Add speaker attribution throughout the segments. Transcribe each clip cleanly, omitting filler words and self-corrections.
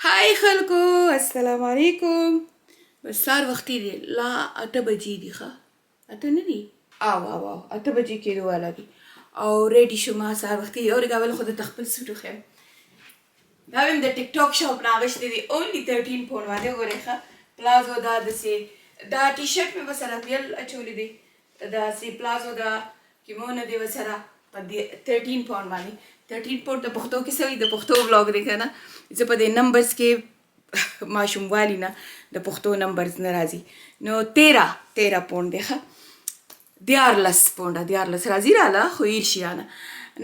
Speaker 1: هاي خلکو السلام علیکم. بس سار وختي دی لا 8 بجې دي ښه 8 نه دي او 8 بجې کېدو والا دي او ریډي شوم سار وختي او رګاول خو د خپل سوټ خو دا ویم د ټیک ټاک شاپ نه غشتي دي اونلی 13 پاونډ باندې ګورې ښه پلازو دا دسې دا ټي شرټ مې بسره بیل اچولې دي دا سي پلازو دا کیمونه دی وسره په 13 پاونډ باندې 13 پاونډ د پښتو کې سوي د پښتو ولاګ دی کنه زه په دې نمبرز کې ماشوموالي نه د پښتو نمبرز نه راځي نو 13 پاونډ دی ښه 14 پاونډه 14 راځي راله خو هیر شیانه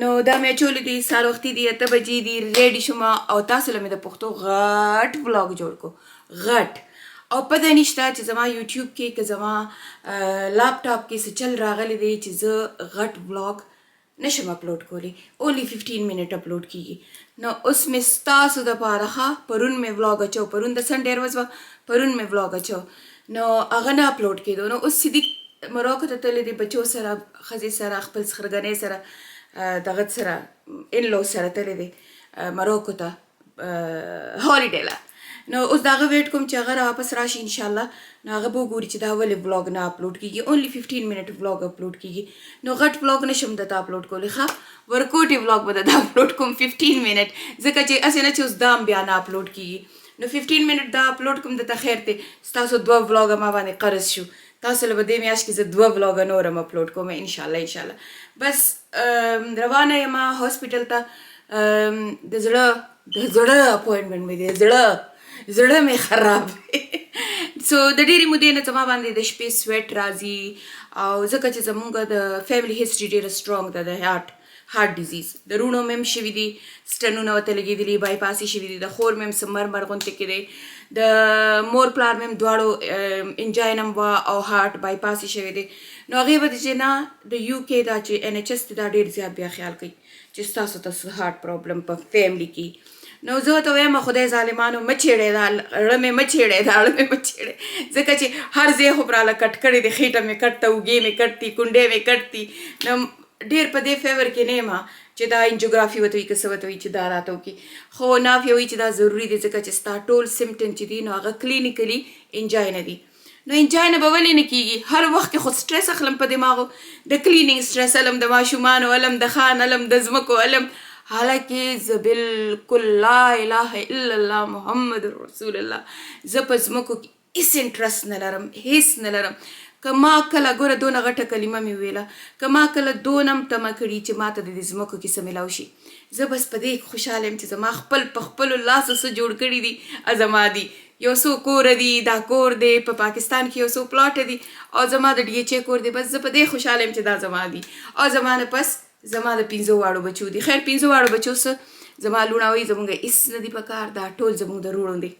Speaker 1: نو دا مې اچولې دي سهار وختي دي 8 بجې دي ریډي شوم او تاسو له مې د پښتو غټ ولاګ جوړ کو غټ او پته نشته چې زما یوټیوب کې که زما لاپټاپ کې څه چل راغلی دی چې زه غټ ولاګ نشم اپلوډ کولی اونلی 15 منټ اپلوډ کیږي نو اوس مې ستاسو دپاره ښه پرون مې ولاګ اچو پرون د سنډې ورځ وه پرون مې ولاګ اچو نو هغه نه اپلوډ کېدو نو اوس سیدي مراکو ته تللی دی بچو سره ښځې سره خپل خرګنۍ سره دغه سره انلو سره تللی دی مراکو ته هالیډې له نو اوس د هغه ویټ کوم چې هغه را واپس راشي انشاءالله نو هغه به وګوري چې دا ولې ولاګ نه اپلوډ کېږي اونلی 15 منټ ولاګ اپلوډ کېږي نو غټ ولاګ نشم درته اپلوډ کولی ښه ورکوټي ولاګ به درته اپلوډ کوم 15 منټ ځکه چې هسې نه چې اوس دا هم بیا نه اپلوډ کېږي نو 15 منټ دا اپلوډ کوم درته خیر دی ستاسو 2 ولاګه ما باندې قرض شو تاسو له به دې میاشت کې زه 2 ولاګه نور هم اپلوډ کوم انشاءالله بس روانه یم هاسپیټل ته د زړه اپوینټمنټ مې دی زړه مې خراب سو د ډېرې مودې نه زما باندې د شپې سویټ راځي او ځکه چې زمونږ د فیملی هسټري ډېره سټرانګ ده د هارټ ډیزیز د روڼو مې هم شوي دي سټنونه ورته لګېدلي بایپاس یې شوي دي د خور مې هم څه مرمر غوندې کې دی د مور پلار مې هم دواړو انجاین هم وه او هارټ بایپاس یې شوی دی نو هغې به چې نه د یو کې دا چې NHS دا ډېر زیات بیا خیال کوي چې ستاسو ته هارټ پرابلم په فیملی کې نو زه ورته وایم خدای ظالمانو مه چیړئ دا زړه مې مه چیړئ دا زړه مې مه چیړئ ځکه چې هر ځای خو براله کټ کړی دی خېټه مې کټ ته اوږې مې کټ دي کونډې مې کټ دي نو ډېر په دې فیور کې نه یم چې دا انجوګرافي ورته وي که څه ورته وي چې دا راته وکړي خو نافیه وایي چې دا ضروري دی ځکه چې ستا ټول سمټم چې دي نو هغه کلینیکلي انجاینه دي نو انجاینه به ولې نه کېږي هر وخت کې خو سټرس اخلم په دماغو د کلینینګ سټرس علم د ماشومانو علم د خان علم د ځمکو علم حالانکه زه بالکل لا اله الا الله محمد رسول الله زه په ځمکو کې هېڅ انټرسټ نه لرم هېڅ نه لرم که ما کله ګوره دونه غټه کلمه مې ویله که ما کله دونه هم تمه کړي چې ما ته د دې ځمکو کې څه میلاو شي زه بس په دې خوشحاله یم چې زما خپل په خپلو لاسو څه جوړ کړي دي زما دي یو څو کوره دي دا کور دی په پاکستان کې یو څو پلاټه دي او زما د DHA کور دی بس زه په دې خوشحاله یم چې دا زما دي او زما نه پس زما د 15 واړو بچو دي خیر 15 واړو بچو څه زما لوڼه وایي زمونږ هېڅ نه دي په کار دا ټول زمونږ د وروڼو دی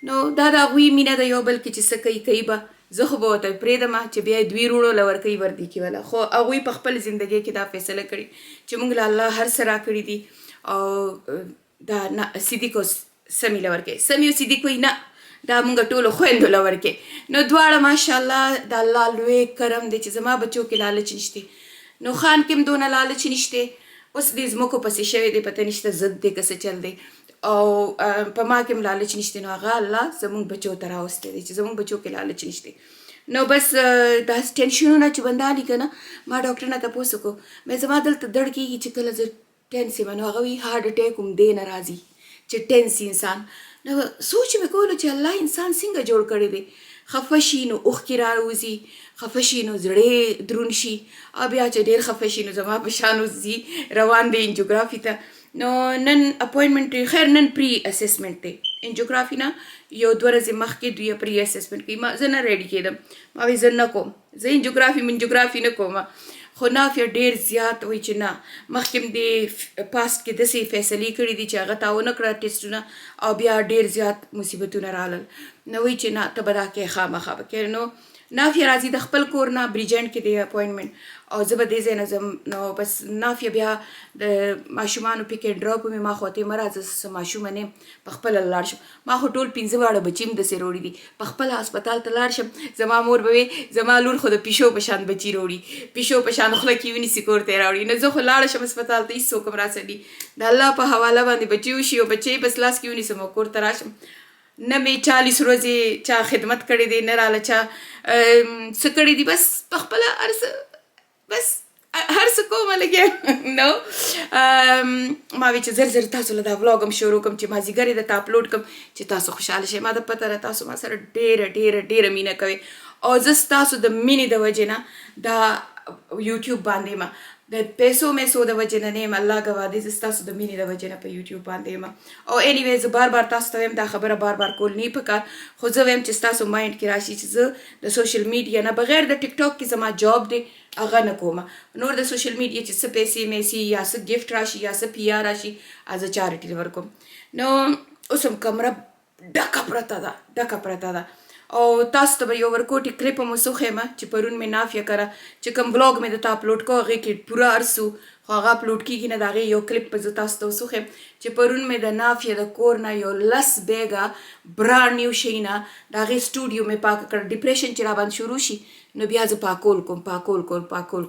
Speaker 1: نو دا د هغوی مینه ده یو بل کې چې څه کوي به زه خو به ورته پرېږدم چې بیا یې دوی وروڼو له ورکوي وردي کې وله خو هغوی په خپل زندګۍ کې دا فیصله کړي چې موږ له الله هر څه راکړي دي او دا نه صدیق او سمي له ورکوي سمي او صدیق وایي نه دا مونږ ټولو خویندو له ورکوي نو دواړه ماشاءالله د الله لوی کرم دی چې زما بچو کې لالچ نشته نو خان کې هم دونه لالچ نشته اوس دې ځمکو پسې شوی دی پته نشته ضد دی که څه چل دی او په ما کې هم لالچ نشته نو هغه الله زموږ بچو ته راوستی دی چې زموږ بچو کې لالچ نشته نو بس دا ټینشنونه چې بندالي که نه ما ډاکټر نه تپوس وکړو مې زما دلته درد کېږي چې کله زه ټینس یم نو هغه وایي هارټ اټیک هم دې نه راځي چې ټینس انسان نو سوچ مې کولو چې الله انسان څنګه جوړ کړی دی خفه شي نو اوښکې راوځي خفه شي نو زړې دروند شي او بیا چې ډېر خفه شي نو زما په شان وځي روان دی انجوګرافي ته نو نن اپوینټمنټ خیر نن پری اسسمنټ دی انجوګرافي نه یو 2 ورځې مخکې دوی پری اسسمنټ کوي ما زه نه ریډي کېدم ما وایي زه نه کوم زه انجوګرافي نه کوم خو نافیه ډېر زیات وایي چې نه مخکې هم د پاست کې داسې فیصلې کړي دي چې هغه تا ونه کړه ټیسټونه او بیا ډېر زیات مصیبتونه رالل نو وایي چې نه ته به دا کې خامخا به کې نافیه راځي د خپل کور نه بریجنډ کې دی اپوینټمنټ او زه به دې ځای نه ځم نو بس نافیه بیا د ماشومانو پیک اینډ ډراپ مې ما خو ته مه راځه څه ماشومه نه یم په خپله لاړ شم ما خو ټول 15 واړه بچي هم داسې راوړي دي په خپله هسپتال ته لاړ شم زما مور به وي زما لور خو د پیشو په شان بچي راوړي پیشو په شان خوله کې ونیسي کور ته یې راوړي نو زه خو لاړه شم هسپتال ته هېڅ څوک هم راسه دي د الله په حواله باندې بچي وشي او بچی بس لاس کې ونیسم او کور ته راشم نه مې 40 ورځې چا خدمت کړی دی نه راله چا څه کړی دي بس په خپله هر څه بس هر څه کومه لګیا نو ما وی چې زر زر تاسو له دا ولاګ هم شروع کوم چې مازدیګر یې درته اپلوډ کوم چې تاسو خوشحاله شئ ما د پته ده تاسو ما سره ډېره ډېره ډېره مینه کوئ او زه ستاسو د مینې د وجې نه دا یوټیوب باندې یم د پیسو میسو د وجې نه نه یم الله ګواه دی زه ستاسو د مینې د وجې نه په یوټیوب باندې یم او انیوی زه بار بار تاسو ته وایم دا خبره بار بار کول نه پکار خو زه وایم چې ستاسو مایند کې راشي چې زه د سوشل میډیا نه بغیر د ټیک ټاک کې زما جاب دی هغه نه کومه نور د سوشل میډیا چې څه پیسې میسي یا څه ګفټ راشي یا څه پی آر راشي زه چارټي ورکوم نو اوس هم کمره ډکه پرته ده او تاسو ته به یو ورکوټي کلیپ هم وسوښیم چې پرون مې نافیه کره چې کوم بلاګ مې درته اپلوډ کړو هغې کې پوره ارسو خو هغه اپلوډ کېږي نه د هغې یو کلیپ به زه تاسو ته وسوښیم چې پرون مې د نافیه د کور نه یو 10 بیګه برانډ نیو شي نه د هغې سټوډیو مې پاکه کړ ډپریشن چې راباندې شروع شي نو بیا زه پاکول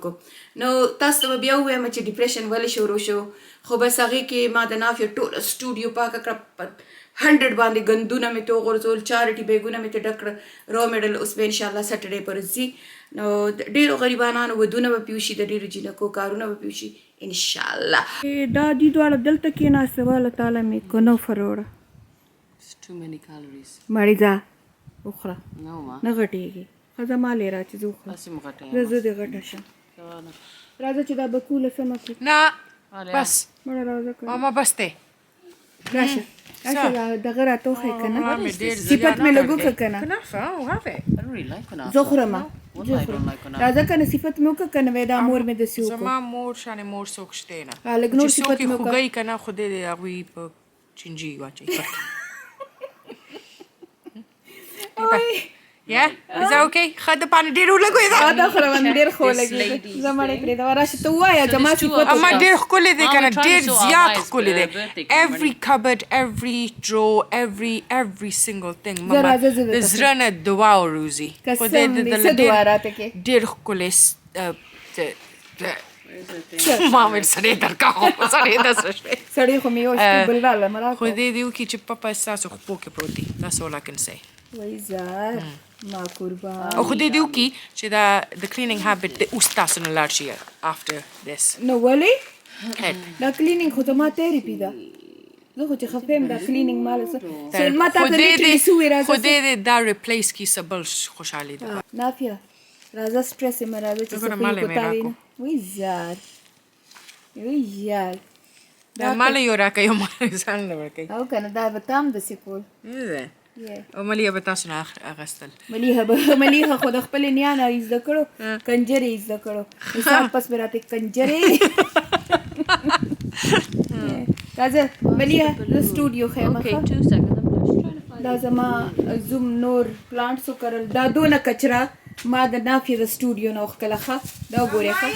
Speaker 1: کوم نو تاسو ته به بیا ووایم چې ډپریشن ولې شروع شو خو بس هغې کې ما د نافیه ټوله سټوډیو پاکه کړه 100 باندې ګندونه مې ته وغورځول چارټي بیګونه مې ته ډک کړه را میډل اوس به انشاءالله سټرډې پر ځي نو د ډېرو غریبانانو ودونه به پیوشي د ډېرو جینکو کارونه به پیوشي انشاءالله دا دي دواړه دلته کېناسته والله تعالی مې کنوفر وړه مړې ځه وخوره نه غټېږي ښځه ما لې را چې زه وخورم زه دې غټه شم راځه چې دا بکوله سمه کړي
Speaker 2: نه بس
Speaker 1: مړه راځه
Speaker 2: ماما بس دی
Speaker 1: راشه دغه راته وښیه که نه صفت مې لږ وکړه که نه زه خورم راځه که نه صفت مې وکړه که نه وی دا مور مې داسې وکړو
Speaker 2: زما مور شانې مور څوک شته نه
Speaker 1: لږ نور
Speaker 2: چې څوک یې خوږوي که نه خو دې د هغوی په چینجي واچوي Yeah? Is that okay? ښه د پانې ډېر ولګوې ده
Speaker 1: دا خو راباندې ډېر ښه ولګېده زه مړې کړې ده راشه ته ووایه زما صفت
Speaker 2: اما ډېر ښکلی دی که نه ډېر زیات ښکلی دی every cupboard every drawer every single thing ماما د زړه نه دعا وروځي خو دی د ډېر ښکلی ما مې سړی درکا خو سړی داسې شوی
Speaker 1: سړی خو مې یو بل راله
Speaker 2: خو دې دې وکړي چې پاپا ستاسو خپو کې پروت دی that's all I can say
Speaker 1: وای زار ما قربان
Speaker 2: او خو دې دې وکړي چې دا د کلینینګ هابټ د اوس تاسو نه لاړ شي after this
Speaker 1: نو ولې دا کلینینګ خو زما تھیرپي ده زه خو چې خفه یم دا کلینینګ مال څه ما تا ته لیټرلی سوې راځه
Speaker 2: خو دې دا ریپلیس کړي څه بل خوشحالي ده
Speaker 1: نافیه راځه سټرس یې مه راځه چې څه کوي کوتاوي نه وای زار
Speaker 2: دا ماله یو راکوي یو ماله ځان له ورکوي
Speaker 1: او که نه دا به تا هم داسې کول
Speaker 2: او ملیحه به تاسو نه اخیستل
Speaker 1: ملیحه خو د خپلې نیا نه یې زده کړو کنجرې یې زده کړو حساب پس مې راته کنجرې راځه ملیحه زه سټوډیو ښیم دا زما زوم نور پلانټس وکرل دا دونه کچره ما د نافیه د سټوډیو نه وښکله ښه دا وګورئ ښه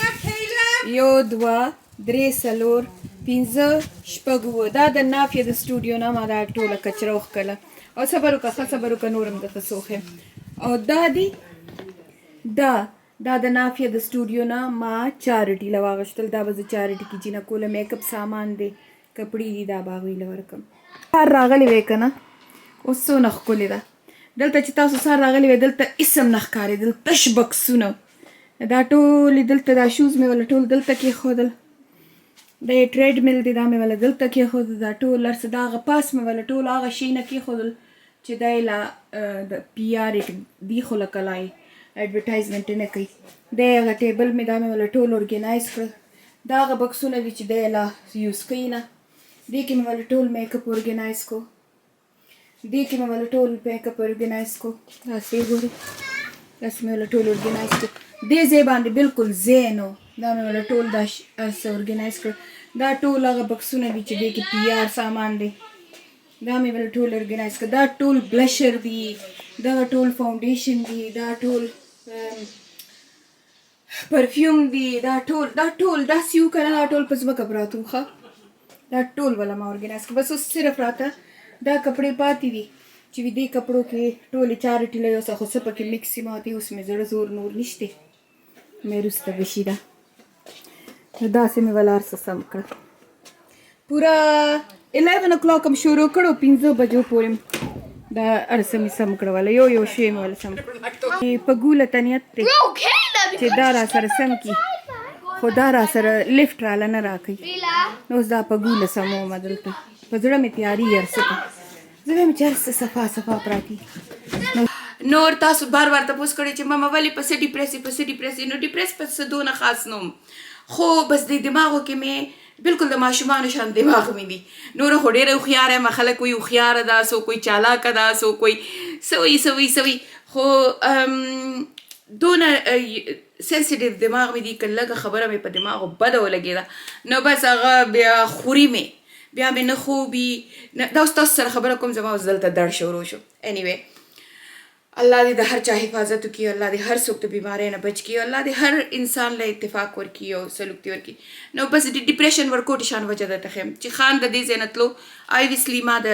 Speaker 1: 1 2 3 4 5 6 دا د نافیه د سټوډیو نه ما دا ټوله کچره وښکله او صبر وکړه ښه صبر وکړه نور هم درته څه وښیم او دا دي دا د نافیه د سټوډیو نه ما چارټي له واغوښتل دا به زه چارټي کې جینکو له میک اپ سامان دی کپړې دي دا به هغوی له ورکړم سهار راغلی وی که نه اوس څونه ښکلې ده دلته چې تاسو سهار راغلی وی دلته اسم نه ښکارېدل تش بکسونه دا ټولې دلته دا شوز مې ولا ټول دلته کېښودل دا یې ټریډ میل دی دا مې ولا دلته کېښودل دا ټول هر څه د هغه پاس مې ولا ټول هغه شي نه کېښودل چې دی لا د پی آر دی خو لکه لا یې اډورټایزمنټ یې نه کوي دی هغه ټیبل مې دا مې ولا ټول ارګنایز کړل دا هغه بکسونه دي چې دی لا یوز کوي نه دې کې مې ولا ټول میک اپ ارګنایز کو دې کې مې ولا ټول میک اپ ارګنایز کو داسې ګورئ داسې مې ولا ټول ارګنایز کو دې ځای باندې بالکل ځای نه و دا مې ولا ټول دا څه ارګنایز کړ دا ټول هغه بکسونه دي چې دې کې پی آر سامان دی دا مې ولا ټول ارګنایز کړ دا ټول بلشر دي دغه ټول فاونډیشن دي دا ټول پرفیوم دی دا ټول داسې یو که نه دا ټول په ځمکه پراته وو ښه دا ټول والا ما ارګنایز کړه بس اوس صرف راته دا کپړې پاتې دي چې دې کپړو کې ټولې چارې ټیله یو څه خو څه پکې مکس یې ماتې اوس مې زړه زور نور نشته مې وروسته بشي ده نو داسې مې ولا هر څه سم کړه پوره 11 o'clock هم شروع کړو 5 بجو پورې دا هر څه مې سم کړه ولا یو شی مې ولا سم په ګوله تنیت دی چې دا را سره سم کي خو دا را سره لفټ راله نه راکوي نو اوس دا په ګوله سمومه دلته په زړه مې تیاري هر څه ته زړه مې چې هر څه صفا پراتي نور تاسو بار تپوس کړی چې ماما ولې پسې ډیپریسي نو ډیپریس پسې دونه خاص نوم خو بس د دماغو کې مې بالکل د ماشومانو شان دماغ مې دي نور خو ډېره هوښیاره یم خلک وایي هوښیاره ده سو کوئی چالاکه ده سو کوئی سوي خو دونه سنسیټیو دماغ مې دي که لږه خبره مې په دماغو بده ولګېده نو بس هغه بیا خوري مې بیا مې نه خوبي دا اوس تاسو سره خبره کوم زما اوس دلته درد شروع شو anyway الله دې د هر چا حفاظت وکړي الله دې هر څوک د بیمارۍ نه بچ کړي الله دې هر انسان له اتفاق ورکړي او سلوک دې ورکړي نو بس د ډیپریشن ورکوټ شان وجه درته ښیم چې خان د دې ځای نه تلو obviously ما د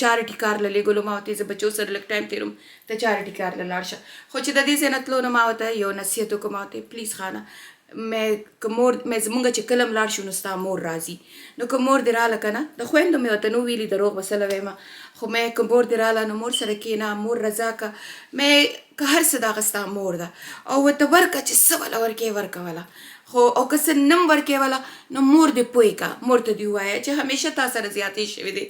Speaker 1: چارټي کار له لېږلو ما ورته زه بچو سره لږ ټایم تېروم ته چارټي کار له لاړ شه خو چې د دې ځای نه تلو نو ما ورته یو نصیحت وکړو ما ورته پلیز خانه مې زمونږ چې کله لاړ شو نو ستا مور راځي نو که مور دې راله که نه د خویندو مې ورته نو ویلي دروغ به سله ویمه خو مې که مور دې راله نو مور سره کښېنه مور رضا که مې که هر څه د هغه ستا مور ده او ورته ورکه چې څه وله ورکې ورکوله خو او که څه نم ورکوله نو مور دې پوه که مور ته دې ووایه چې همیشه تا سره زیاتې شوې دی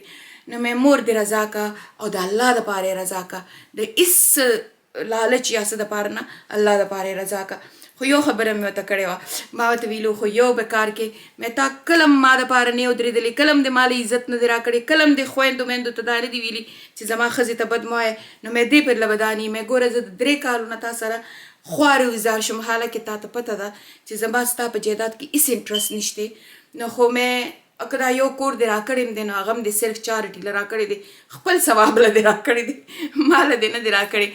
Speaker 1: نو مې مور دې رضا که او د الله دپاره یې رضا که د هېڅ لالچ یا څه دپاره نه الله دپاره یې رضا که خو یو خبره مې ورته کړې وه ما ورته ویلو خو یو به کار کې مې تا کلم ما دپاره نه ودرېدلې کلم دې ما له عزت نه دې راکړې کلم دې خویندو میندو ته دا نه دي ویلي چې زما ښځې ته بد مه وایه نو مې دې پر له بداني مې ګوره زه د 3 کالونه تا سره خوارې وزار شم حالکې تا ته پته ده چې زما ستا په جایداد کې هېڅ انټرسټ نشته نو خو مې که دا یو کور دې راکړی م دی نو هغه م دې صرف چارټي له راکړی دی خپل ثواب له دې راکړی دی ما له دې نه دی راکړی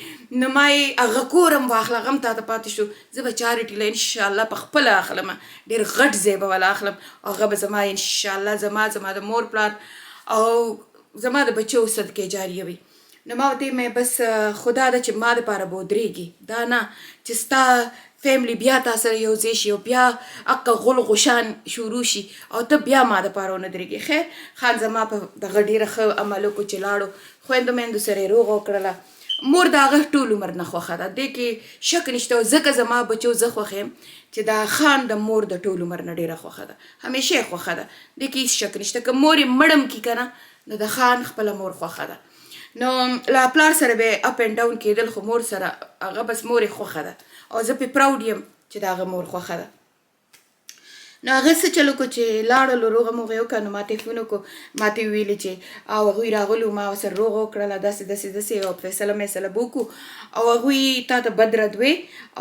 Speaker 1: نو ما یې هغه کور هم واخله هغه هم تا ته پاتې شو زه به چارټي له انشاءالله په خپله اخلم ډېر غټ ځای به وله اخلم او هغه به زما انشاءالله زما د مور پلار او زما د بچو صدقې جاریه وي نو ما ورته مې بس خدا ده چې ما دپاره به ودرېږي دا نه چې ستا فیملی بیا تا سره یو ځای شي او بیا اقه غل غشان شروع شي او ته بیا ما دپاره ونه درېږي خیر خان زما په دغه ډېره ښه عمل وکړو چې لاړو خویندو میندو سره یې روغه وکړله مور د هغه ټول عمر نه خوښه ده دې کې شک نشته او ځکه زما بچو زه خوښ یم چې دا خان د مور د ټول عمر نه ډېره خوښه ده همیشه یې خوښه ده دې کې هېڅ شک نشته که مور یې مړم کي که نه نو د خان خپله مور خوښه ده نو لا پلار سره به اپ اینډ ډاون کېدل خو مور سره هغه بس مور یې خوښه ده او زه پې پراود یم چې د هغه مور خوښه ده نو هغه څه چلو کو چې لاړلو روغه موغې وکړه نو ما ټلیفون وکړو ما ته یې ویلې چې او هغوی راغلو ما ورسره روغه وکړله داسې او فیصله میصله به وکړو او هغوی تا ته بد رد وی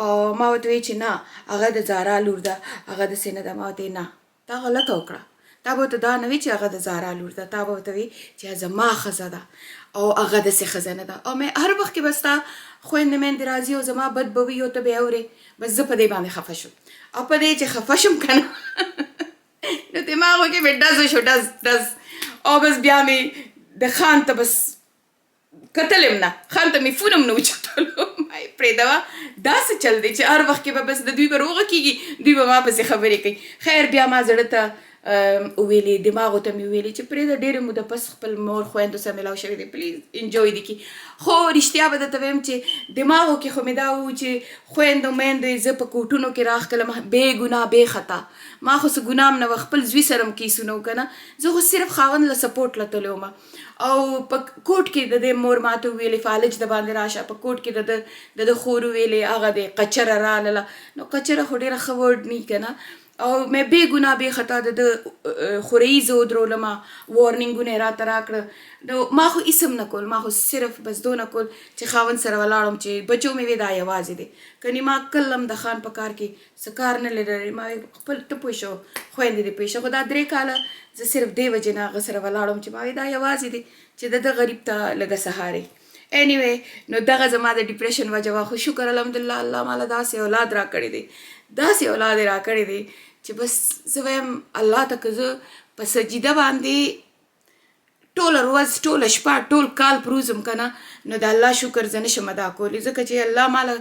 Speaker 1: او ما ورته وی چې نه هغه د زارا لور ده هغه داسې نه ده ما ورته نه تا غلطه وکړه تا به ورته دا نه وي چې هغه د زارا لور ده تا به ورته وي چې زما ښځه ده او هغه داسې ښځه نه ده او مې هر وخت کې به ستا خویندې میندې راځي او زما بد به وي او ته به یې اورې بس زه په دې باندې خفه شم او په دې چې خفه شم که نه نو دماغو کې مې ډز شو ډز او بس بیا مې د خان ته بس کتل یم نه خان ته مې فون هم نه اوچتولو ما یې پرېږدوه داسې چل دی چې هر وخت کې به بس د دوی به روغه کېږي دوی به ما پسې خبرې کوي خیر بیا ما زړه ته ویلې دماغو ته مې ویلې چې پرېږده ډېرې موده پس خپل مور خویندو سره میلاو شوی دی پلیز انجوی دې کړي خو رښتیا به درته ویم چې دماغو کې خو مې دا و چې خویندو میندو یې زه په کوټونو کې راښکلم بې ګناه بې خطا ما خو څه ګناه هم نه وه خپل زوی سره هم کیسونه و که نه زه خو صرف خاوند له سپورټ له تللی وم او په کوټ کې د دې مور ما ته وویلې فالج د باندې راشه په کوټ کې د ده خور وویلې هغه د قچره رالله نو قچره خو ډېره ښه ورډ نه که نه او مې بې ګناه بې خطا د خورۍ زه ودرولمه وارنینګونه یې راته راکړه نو ما خو هېڅ هم نه کول ما خو صرف بس دونه کول چې خاوند سره ولاړم چې بچو مې وې دا یوازې دی کنې ما کله هم د خان په کار کې څه کار نه لرلی ما خپل ته پوه شو خویندې دې پوه شو خو دا 3 کاله زه صرف دې وجې نه هغه سره ولاړم چې ما وې دا یوازې دی چې د غریب ته لږه سهارې anyway نو دغه زما د ډیپریشن وجه وه خو شکر الحمدلله الله ماله داسې اولاد راکړی دی داسې اولاد یې راکړی دی چې بس زه وایم الله ته که زه په سجده باندې ټوله ورځ ټوله شپه ټول کال پروزم که نه نو د الله شکر زه نشم ادا کولی ځکه چې الله ماله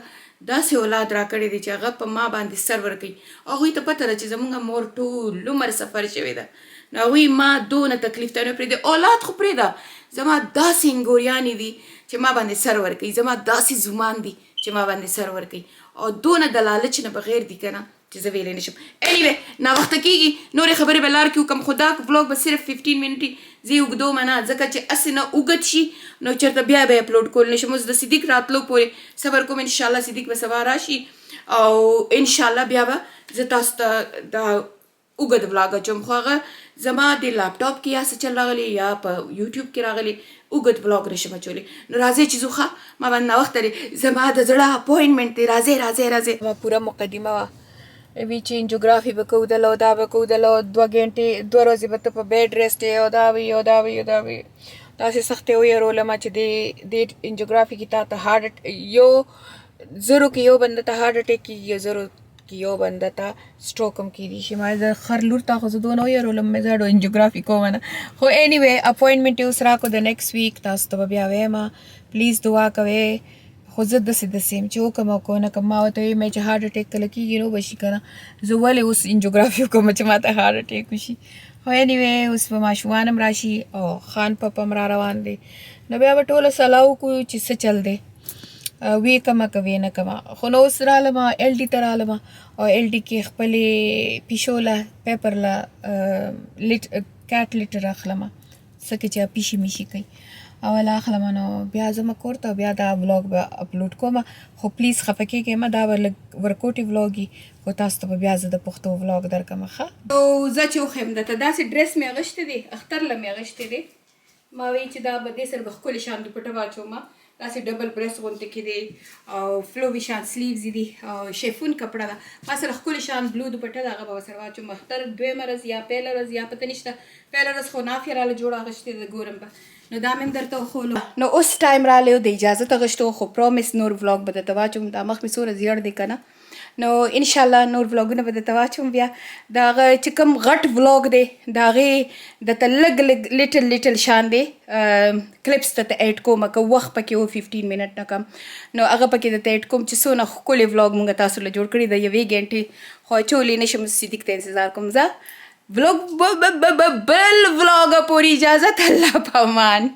Speaker 1: داسې اولاد راکړی دی چې هغه په ما باندې سر ورکوي هغوی ته پته ده چې زموږ مور ټول عمر سفر شوې ده نو هغوی ما دونه تکلیف ته نه پرېږدي اولاد خو پرېږده زما داسې انګوریانې دي چې ما باندې سر ورکوي زما داسې زومان دي چې ما باندې سر ورکوي او دونه د لالچ نه بغیر دي که نه چې زه ویلی نشم anyway ناوخته کېږي نورې خبرې به لار کې وکړم خو دا بلاګ به صرف 15 منټې زه یې اوږدوم نه ځکه چې هسې نه اوږد شي نو چېرته بیا به یې اپلوډ کولی نشم اوس د صدیق راتلو پورې صبر کوم انشاءالله صدیق به سبا راشي او انشاءالله بیا به زه تاسو ته دا اوږد بلاګ اچوم خو هغه زما د لاپټاپ کې یا څه چل راغلی یا په یوټیوب کې راغلی اوږد بلاګ نشم اچولی نو راځئ چې ځو ښه ما باندې ناوخته دی زما د زړه اپوینټمنټ دی راځئ ما پوره مقدمه وه وی چې انجوګرافي به کودله او دا به کودله 2 ګنټې 2 ورځې به ته په بیډ ریسټ یې او دا وي داسې سختې ویرولم چې د انجوګرافي کې تا ته هارډ یو زرو کې یو بنده ته هارډ اټیک کېږي یو زرو کې یو بنده ته سټروک هم کېدی شي ما د خر لور ته خو زه دونه ویرولم مې زه انجوګرافي کوم نه خو anyway اپوینټمنټ یې اوس راکړو د نیکسټ ویک تاسو ته به بیا وایم پلیز دعا کوئ خو زه داسې یم چې وکړم او که نه کړم ما ورته ویل چې هارډ اټیک کله کېږي نو به شي که نه زه ولې اوس انجوګرافي وکړم چې ما ته هارډ اټیک وشي خو anyway اوس به ماشومان هم راشي او خان پاپ هم را روان دی نو بیا به ټوله سلا وکړو چې څه چل دی وی کمه که وی نه کمه خو نو اوس رالم ایل ډي ته رالم او ایل ډي کې خپلې پیشو له پیپر له کیټ لیټر اخلم څه کې چې پیشي میشي کوي اول اخلم نو بیا زما کور ته بیا دا بلاګ به اپلوډ کوم خو پلیز خفه کېږئ مه دا به لږ ورکوټي بلاګ وي خو تاسو ته به بیا زه د پښتو بلاګ درکړم ښه نو زه چې وښیم درته داسې ډرس مې اغوښتی دی اختر له مې اغوښتی دی ما وی چې دا به دې سره به ښکلې شان دوپټه واچوم داسې ډبل برس غوندې کې دی او فلووي شان سلیوز دي او شیفون کپړه ده ما سره ښکلې شان بلو دوپټه ده هغه به ورسره واچوم اختر دویمه ورځ یا پیله ورځ یا پته نشته پیله ورځ خو نافیه راله جوړه اغوښتې ده ګورم به نو دا مې هم درته وښولو نو اوس ټایم رالی د اجازت اغوښتو خو پرومیس نور ولاګ به درته واچوم دا مخ مې څومره زیړ دی که نه نو انشاءالله نور ولاګونه به درته واچوم بیا د هغه چې کوم غټ ولاګ دی د هغې درته لږ لیټل شان دی کلپس درته ایډ کوم که وخت پکې و 15 منټ نه کم نو هغه پکې درته ایډ کوم چې څونه ښکلی ولاګ مونږ تاسو له جوړ کړي د 1 ګنټې خو اچولی نشم صدیق ته انتظار کوم زه بل ولاګ پورې اجازت الله په امان